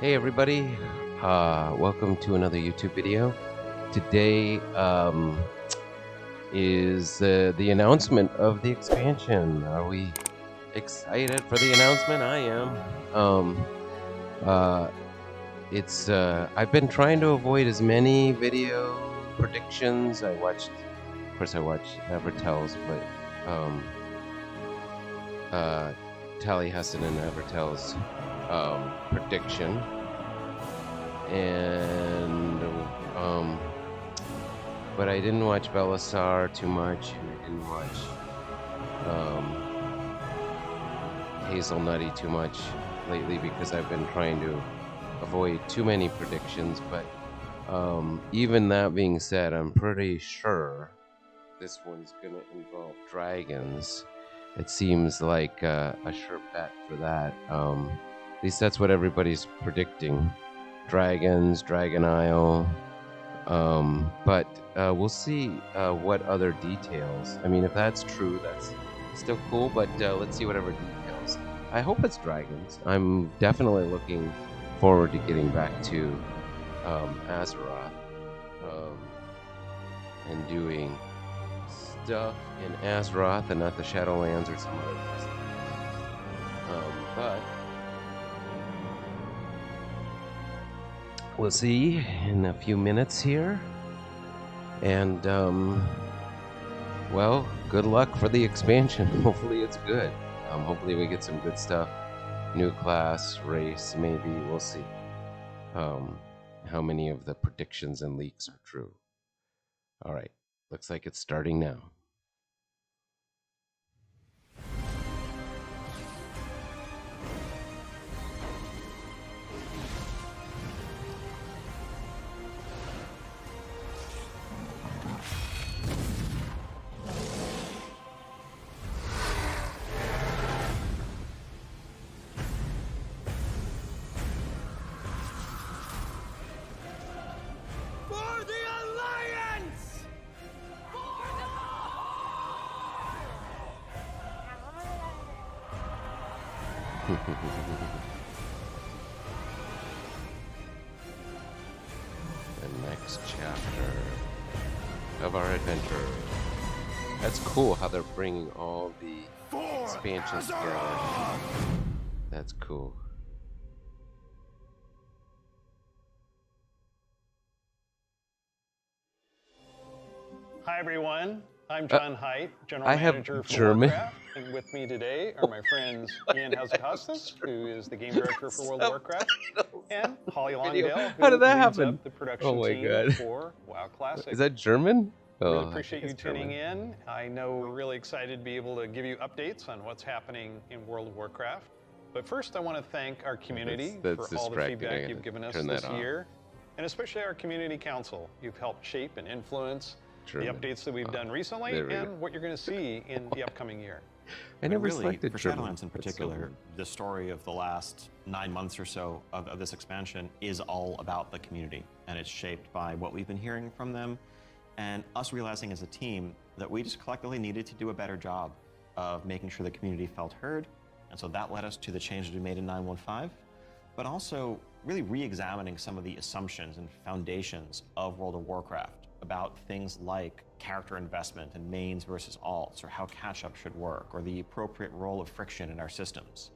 Hey everybody, welcome to another YouTube video. Today is the announcement of the expansion. Are we excited for the announcement? I am. Uh, I've been trying to avoid as many video predictions. Of course I watched Evertells, but Taliesin and Evertell's prediction. And but I didn't watch Belisar too much, and I didn't watch Hazelnutty too much lately because I've been trying to avoid too many predictions. But even that being said, I'm pretty sure this one's gonna involve dragons. It seems like a sure bet for that. At least that's what everybody's predicting. Dragons, Dragon Isle, but we'll see what other details. I mean, if that's true, that's still cool, but let's see whatever details. I hope it's dragons. I'm definitely looking forward to getting back to Azeroth and doing stuff in Azeroth and not the Shadowlands or some other place. But we'll see in a few minutes here. And, well, good luck for the expansion. Hopefully it's good. Hopefully we get some good stuff. New class, race, maybe. We'll see how many of the predictions and leaks are true. All right. Looks like it's starting now. The next chapter of our adventure. That's cool how they're bringing all the expansions together. That's cool. Hi everyone, I'm John Haidt, General I have Manager for German. Warcraft, and with me today are my friends Ian Hazacostas, who is the Game Director for World of Warcraft, and Holly Longdale, who How did that leads happen? up the production Oh my team God. for WoW Classic. Is that German? Really appreciate you tuning in. I know we're really excited to be able to give you updates on what's happening in World of Warcraft. But first I want to thank our community That's for all the distracting. feedback you've given us this year, and especially our community council. You've helped shape and influence the updates that we've done recently and what you're going to see in the upcoming year. I never really, selected for German. Shadowlands in particular, the story of the last 9 months or so of this expansion is all about the community, and it's shaped by what we've been hearing from them, and us realizing as a team that we just collectively needed to do a better job of making sure the community felt heard, and so that led us to the changes we made in 9.15, but also really re-examining some of the assumptions and foundations of World of Warcraft about things like character investment and mains versus alts, or how catch-up should work, or the appropriate role of friction in our systems.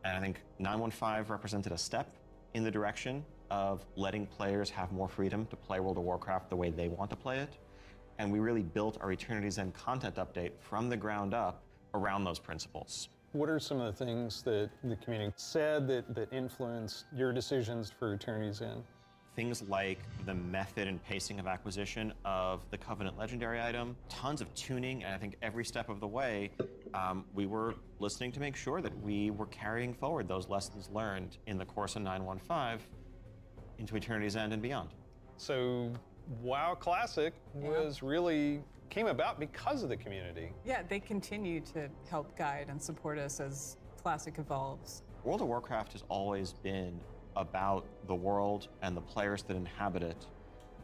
And I think 9.15 represented a step in the direction of letting players have more freedom to play World of Warcraft the way they want to play it. And we really built our Eternity's End content update from the ground up around those principles. What are some of the things that the community said that influenced your decisions for Eternity's End? Things like the method and pacing of acquisition of the Covenant Legendary item, tons of tuning, and I think every step of the way, we were listening to make sure that we were carrying forward those lessons learned in the course of 9.15 into Eternity's End and beyond. So WoW Classic came about because of the community. Yeah, they continue to help guide and support us as Classic evolves. World of Warcraft has always been about the world and the players that inhabit it,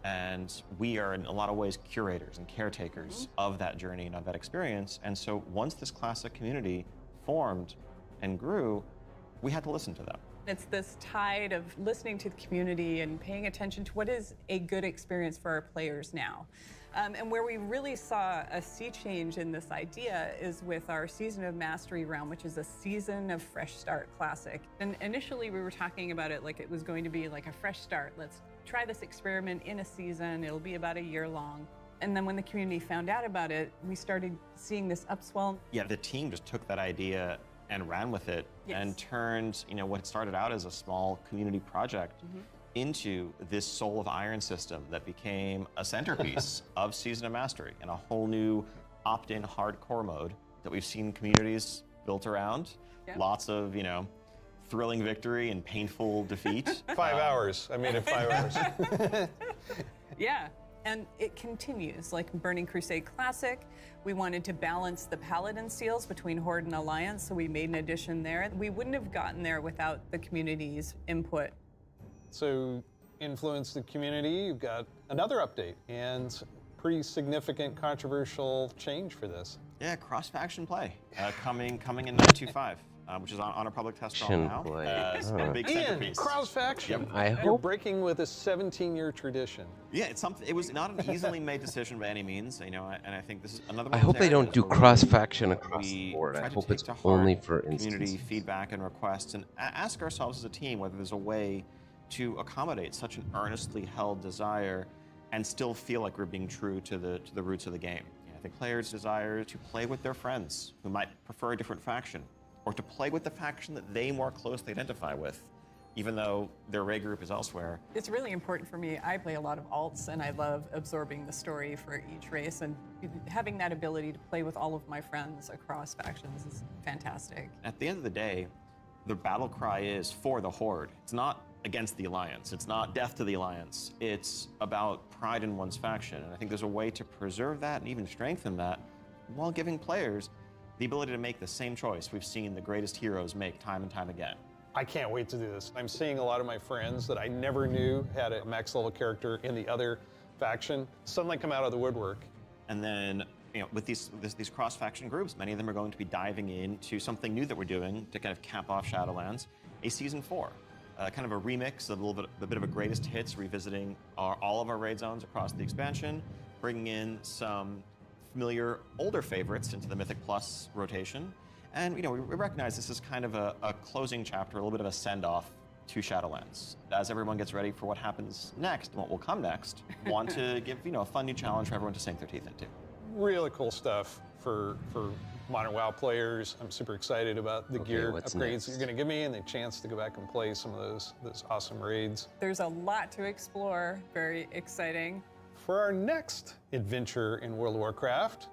and we are in a lot of ways curators and caretakers of that journey and of that experience. And so once this Classic community formed and grew, we had to listen to them. It's this tide of listening to the community and paying attention to what is a good experience for our players now. And where we really saw a sea change in this idea is with our Season of Mastery round, which is a Season of Fresh Start Classic. And initially we were talking about it like it was going to be like a fresh start. Let's try this experiment in a season. It'll be about a year long. And then when the community found out about it, we started seeing this upswell. Yeah, the team just took that idea and ran with it and turned, what started out as a small community project into this Soul of Iron system that became a centerpiece of Season of Mastery and a whole new opt-in hardcore mode that we've seen communities built around. Lots of, thrilling victory and painful defeat. 5 hours. I made it 5 hours. Yeah. And it continues, like Burning Crusade Classic. We wanted to balance the Paladin seals between Horde and Alliance, so we made an addition there. We wouldn't have gotten there without the community's input. So, influence the community, you've got another update and pretty significant controversial change for this. Yeah, cross-faction play coming in 925. Which is on a public test all now. A big centerpiece. Cross-faction. Yep. I You're hope breaking with a 17-year tradition. Yeah, it's something. It was not an easily made decision by any means, and I think this is another. I hope they don't do cross-faction across the we board. try I to hope take it's to heart only for community instances. feedback and requests, and ask ourselves as a team whether there's a way to accommodate such an earnestly held desire and still feel like we're being true to the roots of the game. I think players desire to play with their friends who might prefer a different faction, or to play with the faction that they more closely identify with, even though their raid group is elsewhere. It's really important for me. I play a lot of alts, and I love absorbing the story for each race, and having that ability to play with all of my friends across factions is fantastic. At the end of the day, the battle cry is for the Horde. It's not against the Alliance. It's not death to the Alliance. It's about pride in one's faction, and I think there's a way to preserve that and even strengthen that while giving players the ability to make the same choice we've seen the greatest heroes make time and time again. I can't wait to do this. I'm seeing a lot of my friends that I never knew had a max level character in the other faction suddenly come out of the woodwork. And then, with these cross-faction groups, many of them are going to be diving into something new that we're doing to kind of cap off Shadowlands, a Season 4. Kind of a remix of a bit of a greatest hits, revisiting all of our raid zones across the expansion, bringing in some familiar older favorites into the Mythic Plus rotation. And we recognize this is kind of a closing chapter, a little bit of a send-off to Shadowlands. As everyone gets ready for what happens next and what will come next, want to give a fun new challenge for everyone to sink their teeth into. Really cool stuff for Modern WoW players. I'm super excited about the gear upgrades that you're going to give me and the chance to go back and play some of those awesome raids. There's a lot to explore. Very exciting. For our next adventure in World of Warcraft,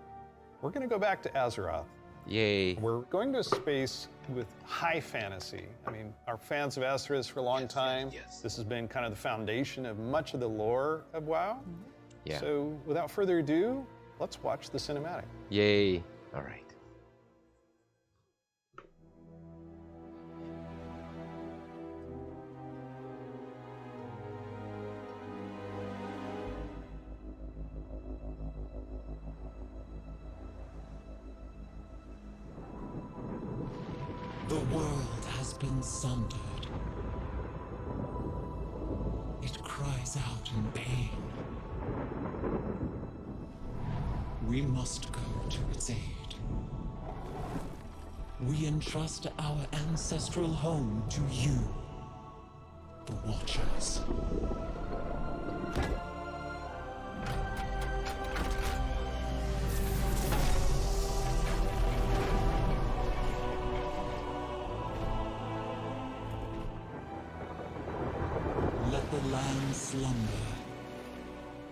we're going to go back to Azeroth. Yay. We're going to a space with high fantasy. I mean, our fans of Azeroth for a long time. Yes. This has been kind of the foundation of much of the lore of WoW. Yeah. So without further ado, let's watch the cinematic. Yay. All right. The world has been sundered. It cries out in pain. We must go to its aid. We entrust our ancestral home to you, the Watchers. Let the land slumber,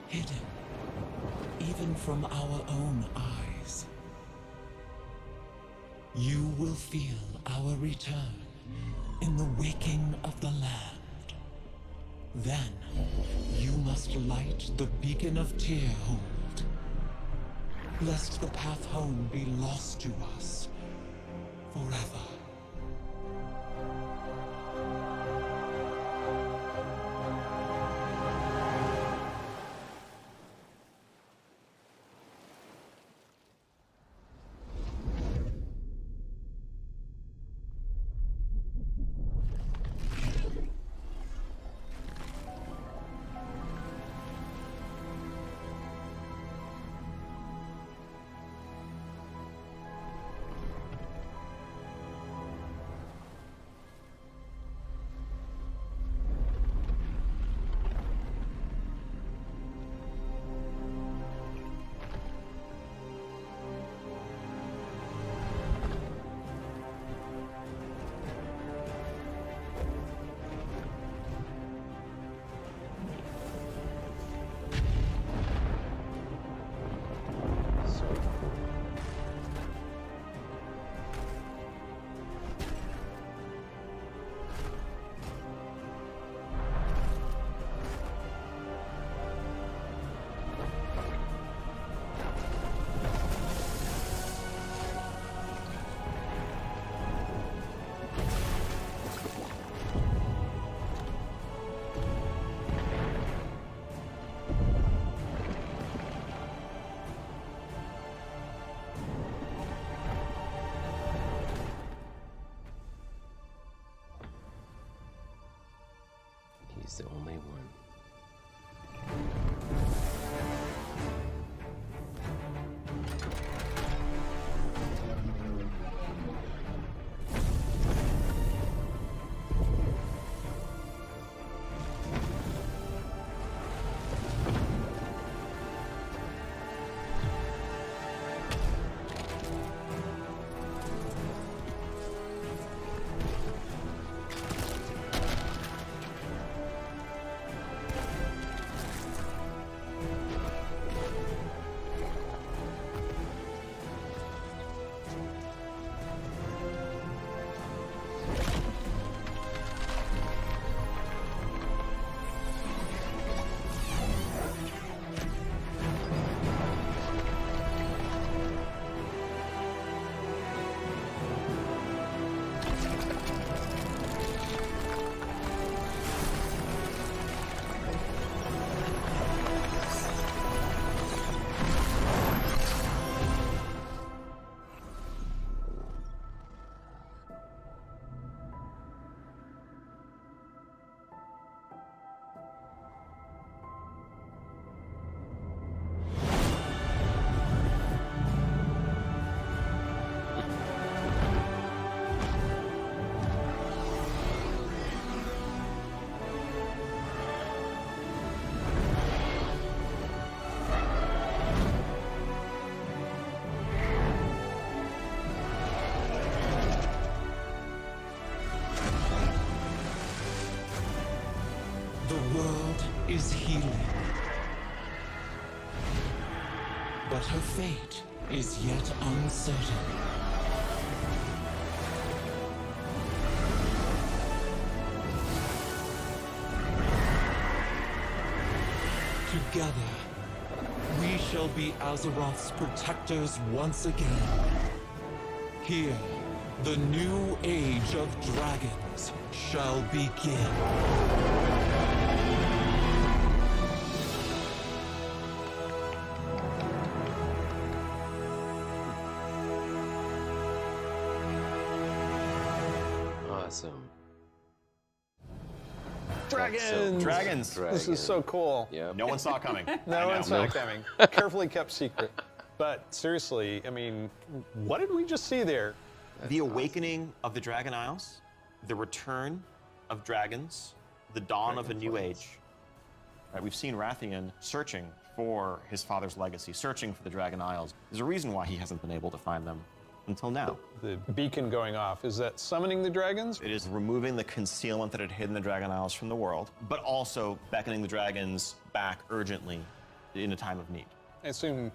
hidden even from our own eyes. You will feel our return in the waking of the land. Then, you must light the beacon of Tearhold, lest the path home be lost to us forever. He's the only one. The world is healing, but her fate is yet uncertain. Together, we shall be Azeroth's protectors once again. Here, the new age of dragons shall begin. Awesome. Dragons! This is so cool. Yeah. No one saw it coming. No one saw it coming. Carefully kept secret. But seriously, I mean, what did we just see there? The awakening of the Dragon Isles, the return of dragons, the dawn of a new age. Right, we've seen Rathian searching for his father's legacy, searching for the Dragon Isles. There's a reason why he hasn't been able to find them until now. The beacon going off, is that summoning the dragons? It is removing the concealment that had hidden the Dragon Isles from the world, but also beckoning the dragons back urgently in a time of need. I assume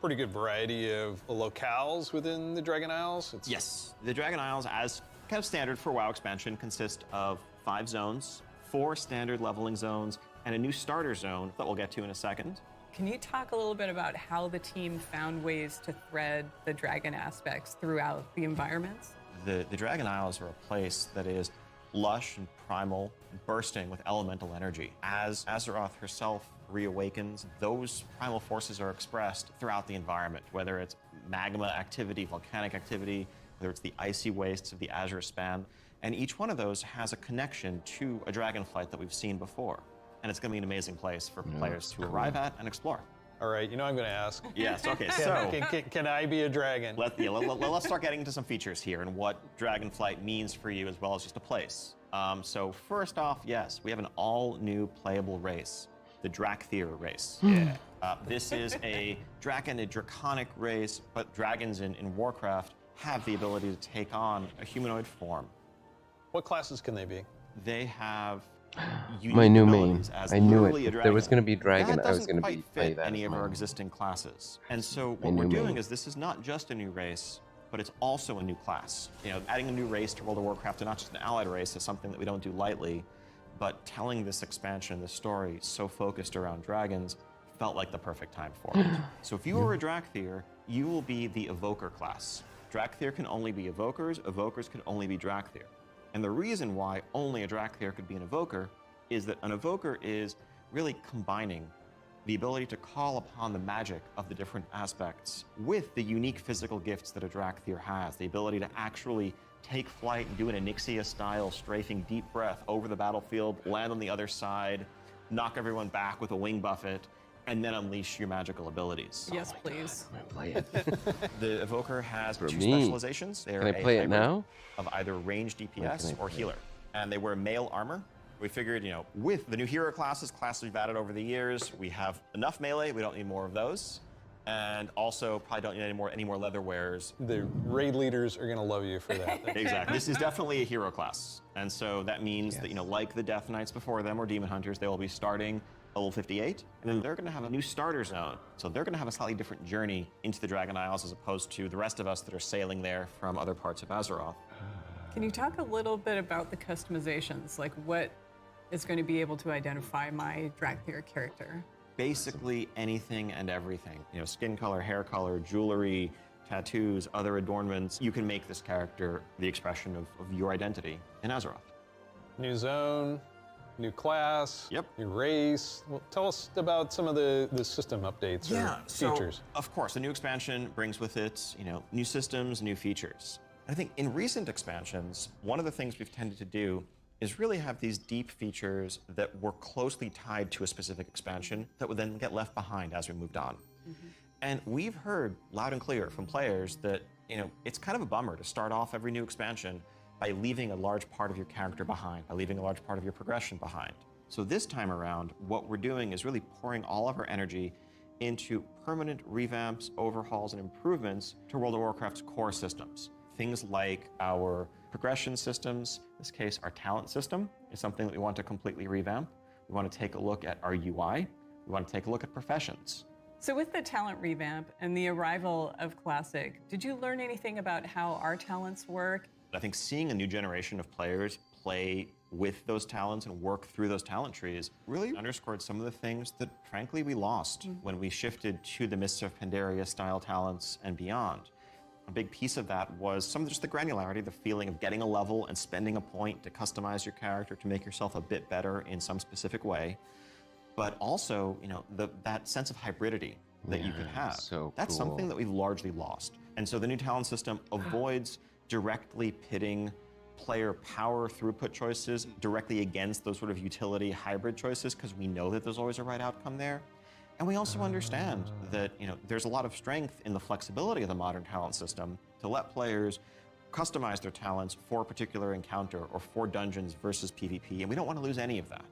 pretty good variety of locales within the Dragon Isles? Yes, the Dragon Isles, as kind of standard for WoW expansion, consist of 5 zones, 4 standard leveling zones, and a new starter zone that we'll get to in a second. Can you talk a little bit about how the team found ways to thread the dragon aspects throughout the environments? The Dragon Isles are a place that is lush and primal, bursting with elemental energy. As Azeroth herself reawakens, those primal forces are expressed throughout the environment, whether it's magma activity, volcanic activity, whether it's the icy wastes of the Azure Span, and each one of those has a connection to a Dragonflight that we've seen before. And it's going to be an amazing place for players to arrive at and explore. All right, you know I'm going to ask. Yes, okay, so Can I be a dragon? let's start getting into some features here and what Dragonflight means for you as well as just a place. So first off, yes, we have an all-new playable race, the Drakthir race. Yeah. This is a draconic race, but dragons in Warcraft have the ability to take on a humanoid form. What classes can they be? They have My new main. abilities as I knew literally it. a If there was dragon. going to be dragon, That I was doesn't going to quite play fit that. any as of my our main. existing classes. And so My what we're new doing main. is this is not just a new race, but it's also a new class. You know, adding a new race to World of Warcraft, and not just an allied race, is something that we don't do lightly. But telling this expansion, this story, so focused around dragons, felt like the perfect time for it. So if you are a Drakthir, you will be the Evoker class. Drakthir can only be Evokers, Evokers can only be Drakthir. And the reason why only a Drakthir could be an Evoker is that an Evoker is really combining the ability to call upon the magic of the different aspects with the unique physical gifts that a Drakthir has, the ability to actually take flight and do an Onyxia-style strafing deep breath over the battlefield, land on the other side, knock everyone back with a wing buffet, and then unleash your magical abilities. Yes, please. I'm gonna play it. The Evoker has For two me. specializations. They're Can I a play it hybrid now? of either ranged When DPS can I or play healer. And they wear male armor. We figured, with the new hero classes we've added over the years, we have enough melee, we don't need more of those. And also probably don't need any more leather wearers. The raid leaders are going to love you for that. Exactly. This is definitely a hero class. And so that means that, like the Death Knights before them or Demon Hunters, they will be starting level 58. And then they're going to have a new starter zone. So they're going to have a slightly different journey into the Dragon Isles as opposed to the rest of us that are sailing there from other parts of Azeroth. Can you talk a little bit about the customizations? Like what is going to be able to identify my Dracthyr character? Basically anything and everything. Skin color, hair color, jewelry, tattoos, other adornments. You can make this character the expression of your identity in Azeroth. New zone, new class, Yep. new race. Well, tell us about some of the system updates or features. So, of course, the new expansion brings with it, new systems, new features. I think in recent expansions, one of the things we've tended to do is really have these deep features that were closely tied to a specific expansion that would then get left behind as we moved on. And we've heard loud and clear from players that, it's kind of a bummer to start off every new expansion by leaving a large part of your character behind, by leaving a large part of your progression behind. So this time around, what we're doing is really pouring all of our energy into permanent revamps, overhauls, and improvements to World of Warcraft's core systems. Things like our progression systems, in this case, our talent system is something that we want to completely revamp. We want to take a look at our UI. We want to take a look at professions. So with the talent revamp and the arrival of Classic, did you learn anything about how our talents work? I think seeing a new generation of players play with those talents and work through those talent trees really underscored some of the things that, frankly, we lost when we shifted to the Mists of Pandaria style talents and beyond. A big piece of that was some of just the granularity, the feeling of getting a level and spending a point to customize your character to make yourself a bit better in some specific way. But also, that sense of hybridity that you could have. So That's cool. something that we've largely lost. And so the new talent system avoids directly pitting player power throughput choices directly against those sort of utility hybrid choices, because we know that there's always a right outcome there. And we also understand that there's a lot of strength in the flexibility of the modern talent system to let players customize their talents for a particular encounter or for dungeons versus PvP, and we don't want to lose any of that.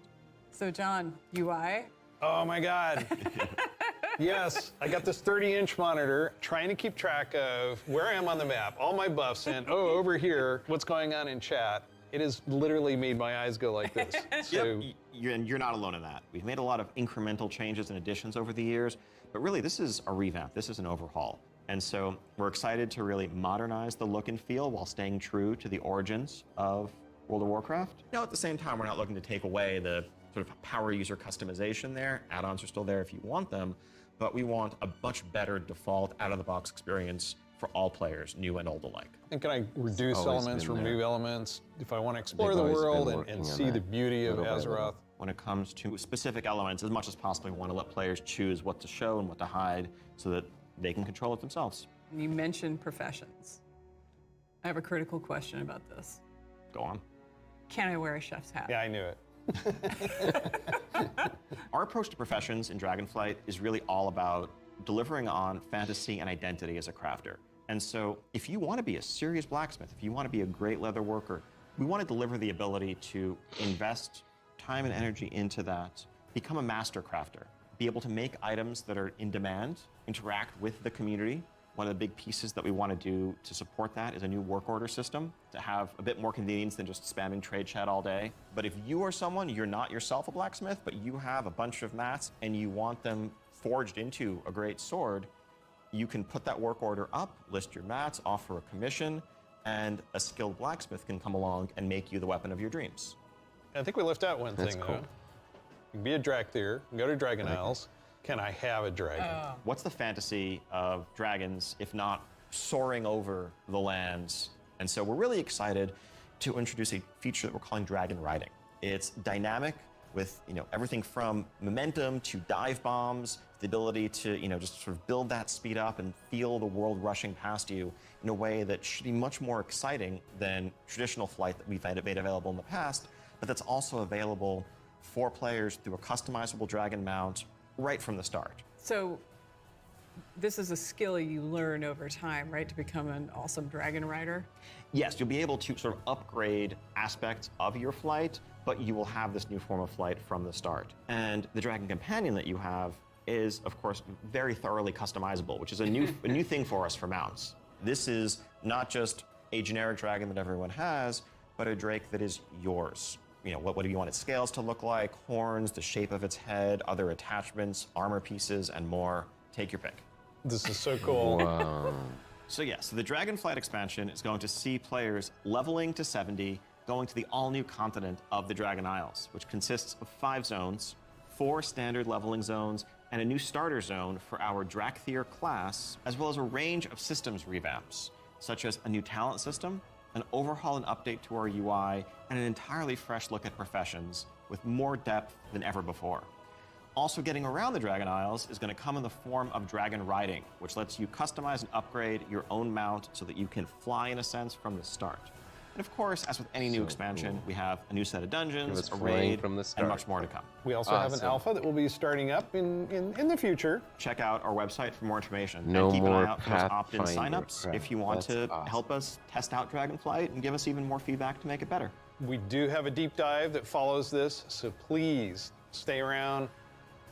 So John, UI? Oh my God. Yes, I got this 30-inch monitor trying to keep track of where I am on the map, all my buffs, and over here, what's going on in chat. It has literally made my eyes go like this. So, You're not alone in that. We've made a lot of incremental changes and additions over the years, but really this is a revamp, this is an overhaul. And so we're excited to really modernize the look and feel while staying true to the origins of World of Warcraft. At the same time, we're not looking to take away the sort of power user customization there. Add-ons are still there if you want them, but we want a much better default out-of-the-box experience for all players, new and old alike. and can I reduce always elements, been remove there. elements, if I want to explore They've the always been world working and on see that, the beauty of little by little. Azeroth? When it comes to specific elements, as much as possible, we want to let players choose what to show and what to hide so that they can control it themselves. You mentioned professions. I have a critical question about this. Go on. Can I wear a chef's hat? Yeah, I knew it. Our approach to professions in Dragonflight is really all about delivering on fantasy and identity as a crafter. And so if you want to be a serious blacksmith, if you want to be a great leather worker, we want to deliver the ability to invest time and energy into that, become a master crafter, be able to make items that are in demand, interact with the community. One of the big pieces that we want to do to support that is a new work order system to have a bit more convenience than just spamming trade chat all day. But if you are someone, you're not yourself a blacksmith, but you have a bunch of mats and you want them forged into a great sword, you can put that work order up, list your mats, offer a commission, and a skilled blacksmith can come along and make you the weapon of your dreams. I think we left out one That's thing, cool. though. You can be a Dracthyr, go to Dragon Isles. Can I have a dragon? What's the fantasy of dragons, if not soaring over the lands? And so we're really excited to introduce a feature that we're calling dragon riding. It's dynamic with everything from momentum to dive bombs, the ability to just sort of build that speed up and feel the world rushing past you in a way that should be much more exciting than traditional flight that we've made available in the past, but that's also available for players through a customizable dragon mount right from the start. So this is a skill you learn over time, right, to become an awesome dragon rider? Yes, you'll be able to sort of upgrade aspects of your flight, but you will have this new form of flight from the start. And the Dragon Companion that you have is, of course, very thoroughly customizable, which is a new thing for us for mounts. This is not just a generic dragon that everyone has, but a drake that is yours. What do you want its scales to look like, horns, the shape of its head, other attachments, armor pieces, and more. Take your pick. This is so cool. Wow. So the Dragonflight expansion is going to see players leveling to 70, going to the all-new continent of the Dragon Isles, which consists of 5 zones, 4 standard leveling zones, and a new starter zone for our Drakthir class, as well as a range of systems revamps, such as a new talent system, an overhaul and update to our UI, and an entirely fresh look at professions with more depth than ever before. Also getting around the Dragon Isles is going to come in the form of dragon riding, which lets you customize and upgrade your own mount so that you can fly in a sense from the start. And of course, as with any new expansion, we have a new set of dungeons, a raid, from the and start. much more to come. We also have an Awesome. alpha that will be starting up in the future. Check out our website for more information. No and keep an more eye out for those opt-in Pathfinder signups crap. if you want That's to awesome. help us test out Dragonflight and give us even more feedback to make it better. We do have a deep dive that follows this, so please stay around.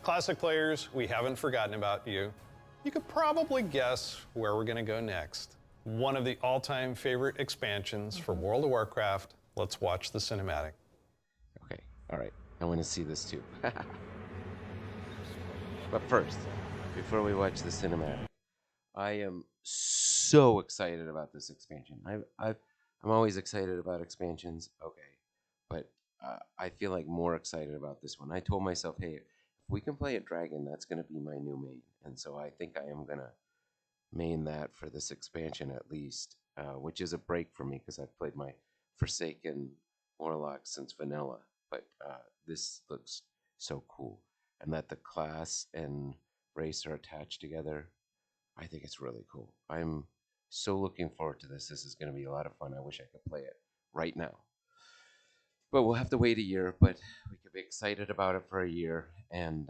Classic players, we haven't forgotten about you. You could probably guess where we're going to go next. One of the all-time favorite expansions for World of Warcraft. Let's watch the cinematic. Okay, all right. I want to see this too. But first, before we watch the cinematic, I am so excited about this expansion. I'm always excited about expansions, okay, but I feel like more excited about this one. I told myself, hey, if we can play a dragon, that's going to be my new main, and so I think I am going to main that for this expansion at least, which is a break for me because I've played my Forsaken Warlock since vanilla, but this looks so cool. And that the class and race are attached together, I think it's really cool. I'm so looking forward to this. This is going to be a lot of fun. I wish I could play it right now. But we'll have to wait a year, but we could be excited about it for a year and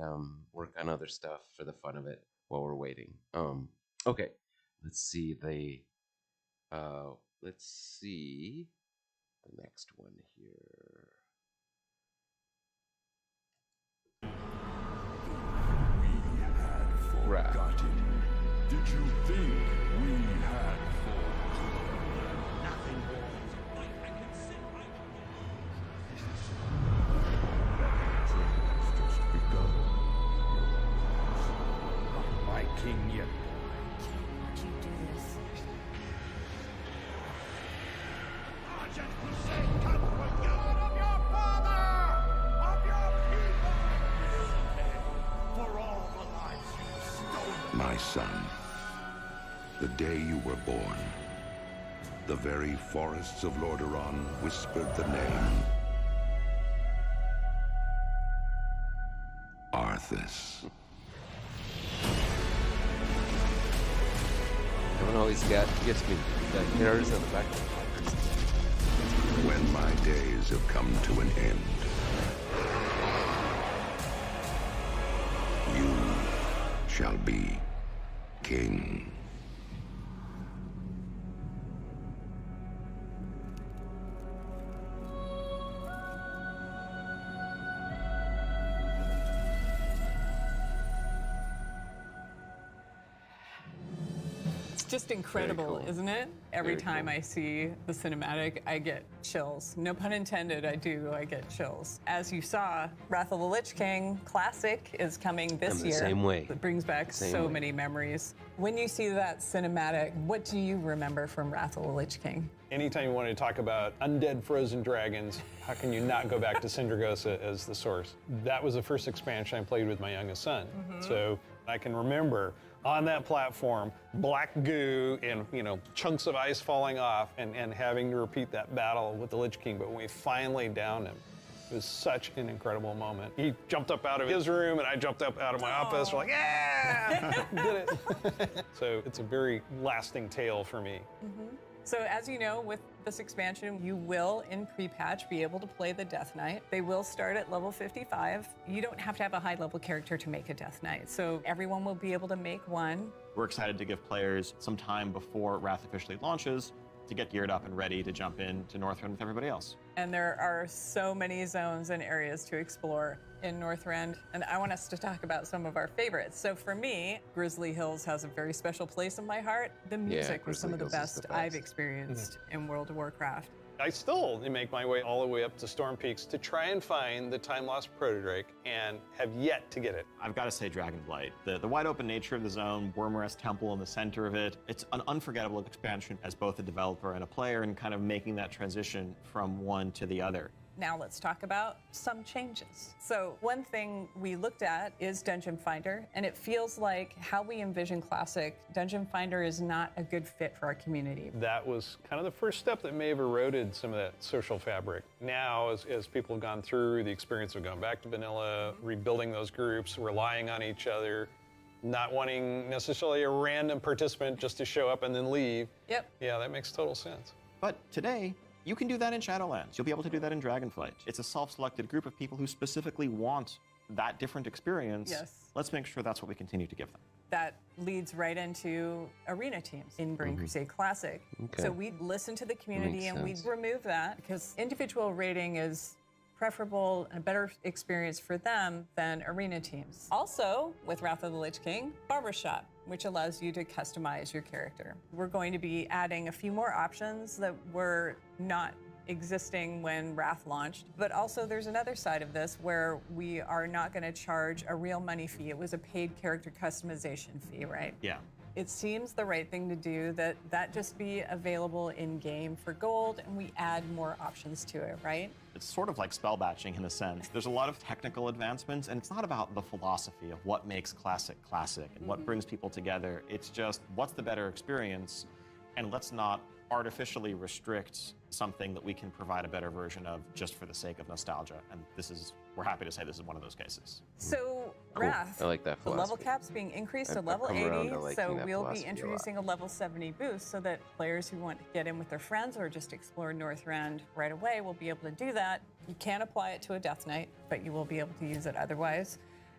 work on other stuff for the fun of it while we're waiting. Okay, let's see the next one here. Right. Did you think we had forgotten? Nothing more. I can sit It's just begun. my king yet. Why'd you do this? My son, the day you were born, the very forests of Lordaeron whispered the name Arthas. Everyone always gets me. The hairs on the back of the fingers. When my days have come to an end, you shall be king. It's just incredible, cool. isn't it? Every Very time cool. I see the cinematic, I get chills. No pun intended, I get chills. As you saw, Wrath of the Lich King Classic is coming this I'm the year. same way. It brings back Same so way. many memories. When you see that cinematic, what do you remember from Wrath of the Lich King? Anytime you want to talk about undead frozen dragons, how can you not go back to Sindragosa as the source? That was the first expansion I played with my youngest son. So I can remember on that platform, black goo and chunks of ice falling off and having to repeat that battle with the Lich King. But when we finally downed him, It was such an incredible moment. He jumped up out of his room and I jumped up out of my office. We're like, yeah, did it. So it's a very lasting tale for me. So as you know, with this expansion, you will, in pre-patch, be able to play the Death Knight. They will start at level 55. You don't have to have a high-level character to make a Death Knight, so everyone will be able to make one. We're excited to give players some time before Wrath officially launches to get geared up and ready to jump into Northrend with everybody else. And there are so many zones and areas to explore in Northrend, and I want us to talk about some of our favorites. So for me, Grizzly Hills has a very special place in my heart. The music was some of the best I've experienced in World of Warcraft. I still make my way all the way up to Storm Peaks to try and find the time-lost Protodrake and have yet to get it. I've got to say Dragonflight. The wide open nature of the zone, Wormrest Temple in the center of it, it's an unforgettable expansion as both a developer and a player and kind of making that transition from one to the other. Now let's talk about some changes. So one thing we looked at is Dungeon Finder, and it feels like how we envision Classic, Dungeon Finder is not a good fit for our community. That was kind of the first step that may have eroded some of that social fabric. Now, as people have gone through the experience of going back to vanilla, rebuilding those groups, relying on each other, not wanting necessarily a random participant just to show up and then leave. Yep. Yeah, that makes total sense. But today, you can do that in Shadowlands. You'll be able to do that in Dragonflight. It's a self-selected group of people who specifically want that different experience. Yes. Let's make sure that's what we continue to give them. That leads right into arena teams in Burning Crusade Classic. Okay. So we listen to the community Makes and we sense. remove that because individual rating is preferable and a better experience for them than arena teams. Also, with Wrath of the Lich King, Barbershop, which allows you to customize your character. We're going to be adding a few more options that were not existing when Wrath launched, but also there's another side of this where we are not going to charge a real money fee. It was a paid character customization fee, right? Yeah. It seems the right thing to do that just be available in-game for gold and we add more options to it, right? It's sort of like spell batching in a sense. There's a lot of technical advancements, and it's not about the philosophy of what makes Classic classic and what brings people together. It's just what's the better experience, and let's not artificially restrict something that we can provide a better version of just for the sake of nostalgia. And we're happy to say this is one of those cases. So, Cool. Wrath, I like that the level philosophy. cap's being increased to I've level come around 80, to liking so that we'll be philosophy a lot. introducing a level 70 boost so that players who want to get in with their friends or just explore Northrend right away will be able to do that. You can't apply it to a Death Knight, but you will be able to use it otherwise.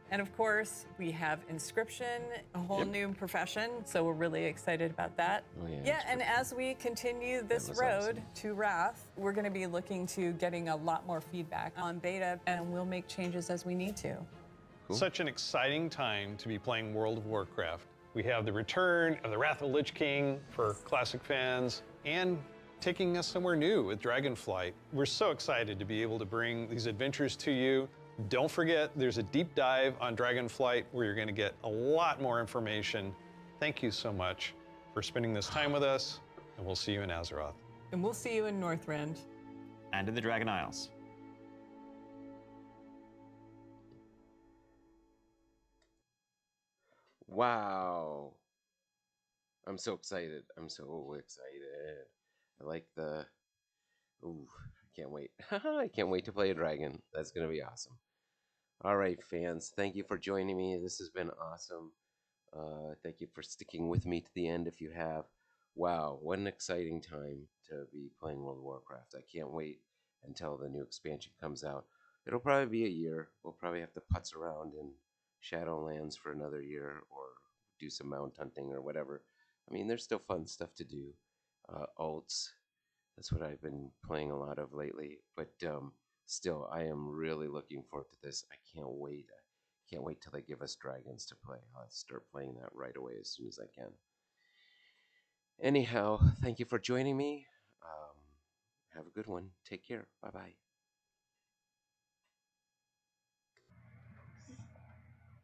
And of course, we have Inscription, a whole new profession, so we're really excited about that. Oh, yeah, Yeah, and as we continue this was road awesome. to Wrath, we're going to be looking to getting a lot more feedback on beta, and we'll make changes as we need to. Such an exciting time to be playing World of Warcraft. We have the return of the Wrath of the Lich King for Classic fans, and taking us somewhere new with Dragonflight. We're so excited to be able to bring these adventures to you. Don't forget, there's a deep dive on Dragonflight where you're going to get a lot more information. Thank you so much for spending this time with us, and we'll see you in Azeroth. And we'll see you in Northrend. And in the Dragon Isles. Wow. I'm so excited. I'm so excited. I like the... Ooh, I can't wait. I can't wait to play a dragon. That's going to be awesome. All right, fans. Thank you for joining me. This has been awesome. Thank you for sticking with me to the end if you have. Wow, what an exciting time to be playing World of Warcraft. I can't wait until the new expansion comes out. It'll probably be a year. We'll probably have to putz around in Shadowlands for another year or do some mount hunting or whatever. I mean, there's still fun stuff to do. Alts, that's what I've been playing a lot of lately. But still, I am really looking forward to this. I can't wait. I can't wait till they give us dragons to play. I'll start playing that right away as soon as I can. Anyhow, thank you for joining me. Have a good one. Take care. Bye-bye.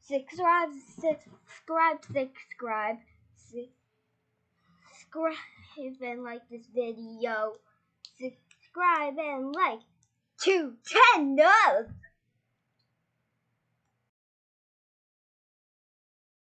Subscribe, and like this video. Subscribe and like to 10 up.